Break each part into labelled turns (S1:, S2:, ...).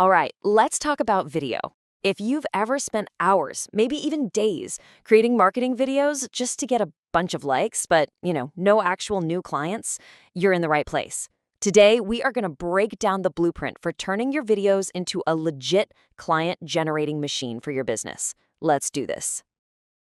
S1: All right, let's talk about video. If you've ever spent hours, maybe even days, creating marketing videos just to get a bunch of likes, but, no actual new clients, you're in the right place. Today, we are going to break down the blueprint for turning your videos into a legit client-generating machine for your business. Let's do this.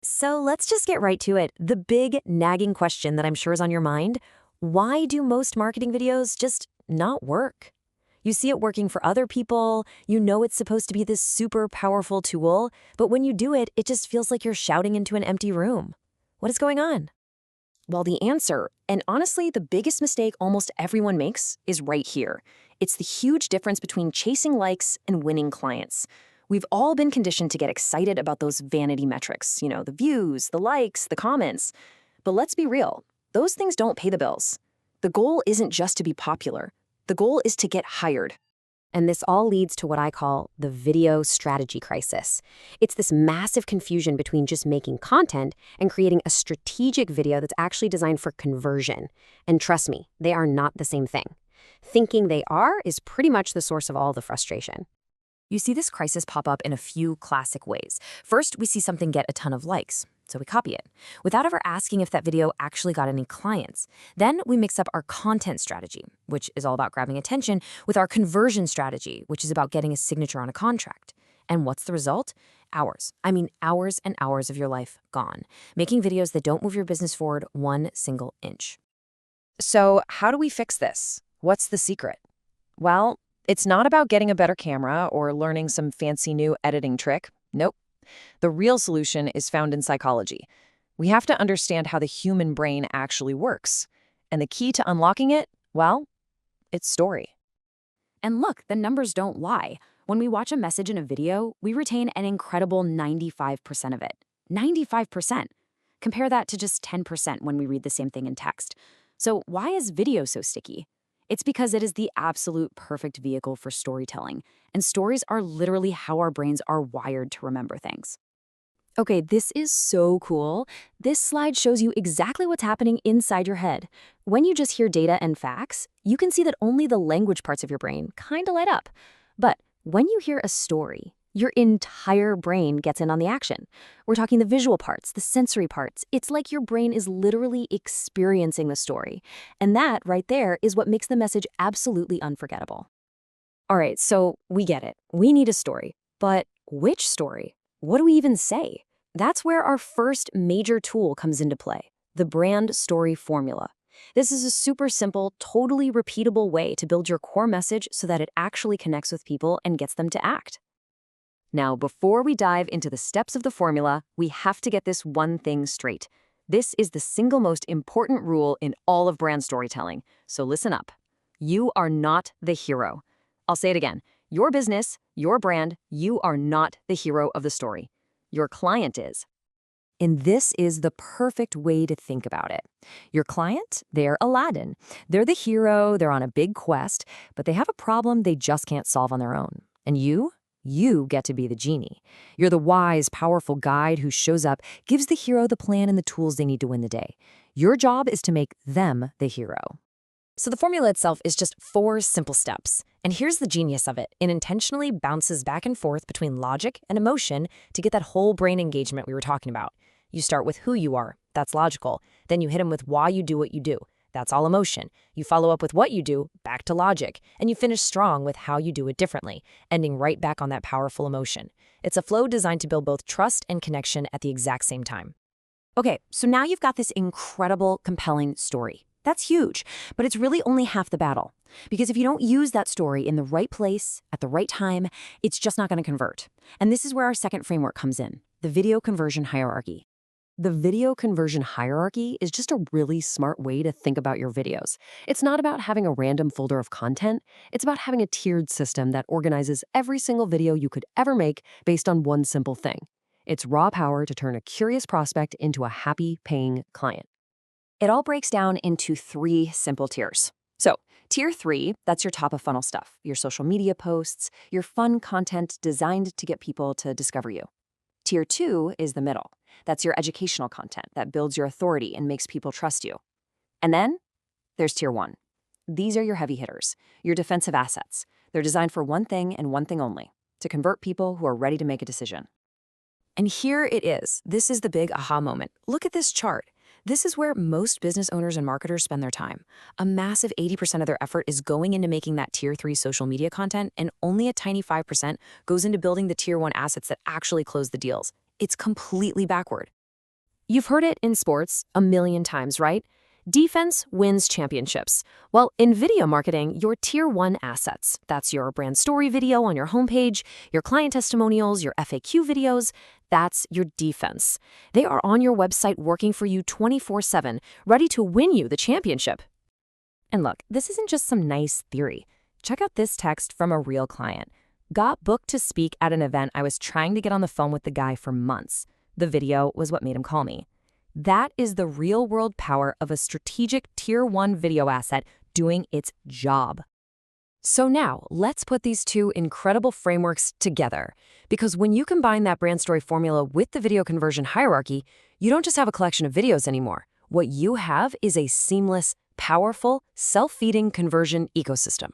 S1: So let's just get right to it. The big, nagging question that I'm sure is on your mind: why do most marketing videos just not work? You see it working for other people, you know it's supposed to be this super powerful tool, but when you do it, it just feels like you're shouting into an empty room. What is going on? Well, the answer, and honestly the biggest mistake almost everyone makes, is right here. It's the huge difference between chasing likes and winning clients. We've all been conditioned to get excited about those vanity metrics, the views, the likes, the comments. But let's be real, those things don't pay the bills. The goal isn't just to be popular. The goal is to get hired. And this all leads to what I call the video strategy crisis. It's this massive confusion between just making content and creating a strategic video that's actually designed for conversion. And trust me, they are not the same thing. Thinking they are is pretty much the source of all the frustration. You see this crisis pop up in a few classic ways. First, we see something get a ton of likes, so we copy it, without ever asking if that video actually got any clients. Then we mix up our content strategy, which is all about grabbing attention, with our conversion strategy, which is about getting a signature on a contract. And what's the result? Hours. I mean, hours and hours of your life gone, making videos that don't move your business forward one single inch. So how do we fix this? What's the secret? Well, it's not about getting a better camera or learning some fancy new editing trick. Nope. The real solution is found in psychology. We have to understand how the human brain actually works. And the key to unlocking it, well, it's story. And look, the numbers don't lie. When we watch a message in a video, we retain an incredible 95% of it. 95%. Compare that to just 10% when we read the same thing in text. So why is video so sticky? It's because it is the absolute perfect vehicle for storytelling, and stories are literally how our brains are wired to remember things. Okay, this is so cool. This slide shows you exactly what's happening inside your head. When you just hear data and facts, you can see that only the language parts of your brain kind of light up. But when you hear a story, your entire brain gets in on the action. We're talking the visual parts, the sensory parts. It's like your brain is literally experiencing the story. And that right there is what makes the message absolutely unforgettable. All right, so we get it. We need a story. But which story? What do we even say? That's where our first major tool comes into play, the brand story formula. This is a super simple, totally repeatable way to build your core message so that it actually connects with people and gets them to act. Now, before we dive into the steps of the formula, we have to get this one thing straight. This is the single most important rule in all of brand storytelling, so listen up. You are not the hero. I'll say it again. Your business, your brand, you are not the hero of the story. Your client is. And this is the perfect way to think about it. Your client, they're Aladdin. They're the hero, they're on a big quest, but they have a problem they just can't solve on their own. And you get to be the genie. You're the wise, powerful guide who shows up, gives the hero the plan and the tools they need to win the day. Your job is to make them the hero. So the formula itself is just 4 simple steps. And here's the genius of it. It intentionally bounces back and forth between logic and emotion to get that whole brain engagement we were talking about. You start with who you are. That's logical. Then you hit them with why you do what you do. That's all emotion. You follow up with what you do, back to logic, and you finish strong with how you do it differently, ending right back on that powerful emotion. It's a flow designed to build both trust and connection at the exact same time. Okay, so now you've got this incredible, compelling story. That's huge, but it's really only half the battle. Because if you don't use that story in the right place, at the right time, it's just not going to convert. And this is where our second framework comes in, the video conversion hierarchy. The video conversion hierarchy is just a really smart way to think about your videos. It's not about having a random folder of content. It's about having a tiered system that organizes every single video you could ever make based on one simple thing. It's raw power to turn a curious prospect into a happy, paying client. It all breaks down into 3 simple tiers. So, tier 3, that's your top of funnel stuff, your social media posts, your fun content designed to get people to discover you. Tier 2 is the middle. That's your educational content that builds your authority and makes people trust you. And then there's Tier 1. These are your heavy hitters, your defensive assets, They're designed for one thing and one thing only, to convert people who are ready to make a decision. And here it is. This is the big aha moment. Look at this chart. This is where most business owners and marketers spend their time. A massive 80% of their effort is going into making that Tier 3 social media content, and only a tiny 5% goes into building the Tier 1 assets that actually close the deals. It's completely backward. You've heard it in sports a million times, right? Defense wins championships. Well, in video marketing, your Tier 1 assets, that's your brand story video on your homepage, your client testimonials, your FAQ videos, that's your defense. They are on your website working for you 24/7, ready to win you the championship. And look, this isn't just some nice theory. Check out this text from a real client. Got booked to speak at an event. I was trying to get on the phone with the guy for months. The video was what made him call me. That is the real-world power of a strategic Tier 1 video asset doing its job. So now, let's put these two incredible frameworks together. Because when you combine that brand story formula with the video conversion hierarchy, you don't just have a collection of videos anymore. What you have is a seamless, powerful, self-feeding conversion ecosystem.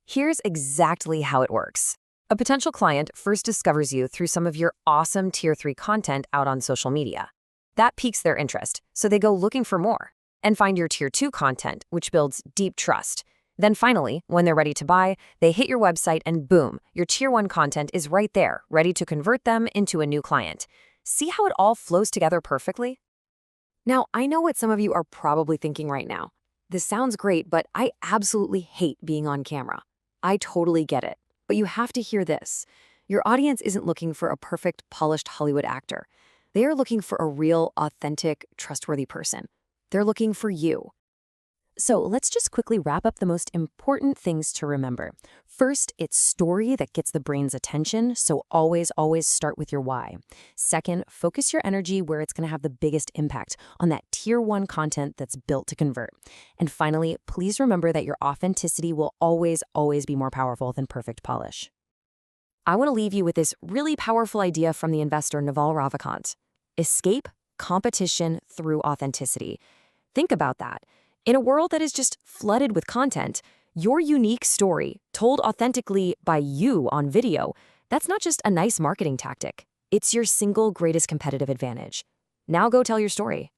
S1: Here's exactly how it works. A potential client first discovers you through some of your awesome Tier 3 content out on social media. That piques their interest, so they go looking for more and find your Tier 2 content, which builds deep trust. Then finally, when they're ready to buy, they hit your website and boom, your Tier 1 content is right there, ready to convert them into a new client. See how it all flows together perfectly? Now, I know what some of you are probably thinking right now. This sounds great, but I absolutely hate being on camera. I totally get it. But you have to hear this. Your audience isn't looking for a perfect, polished Hollywood actor. They are looking for a real, authentic, trustworthy person. They're looking for you. So let's just quickly wrap up the most important things to remember. First, it's story that gets the brain's attention, so always start with your why. Second, focus your energy where it's going to have the biggest impact, on that Tier 1 content that's built to convert. And finally, please remember that your authenticity will always be more powerful than perfect polish. I want to leave you with this really powerful idea from the investor Naval Ravikant. Escape competition through authenticity. Think about that. In a world that is just flooded with content, your unique story, told authentically by you on video, that's not just a nice marketing tactic. It's your single greatest competitive advantage. Now go tell your story.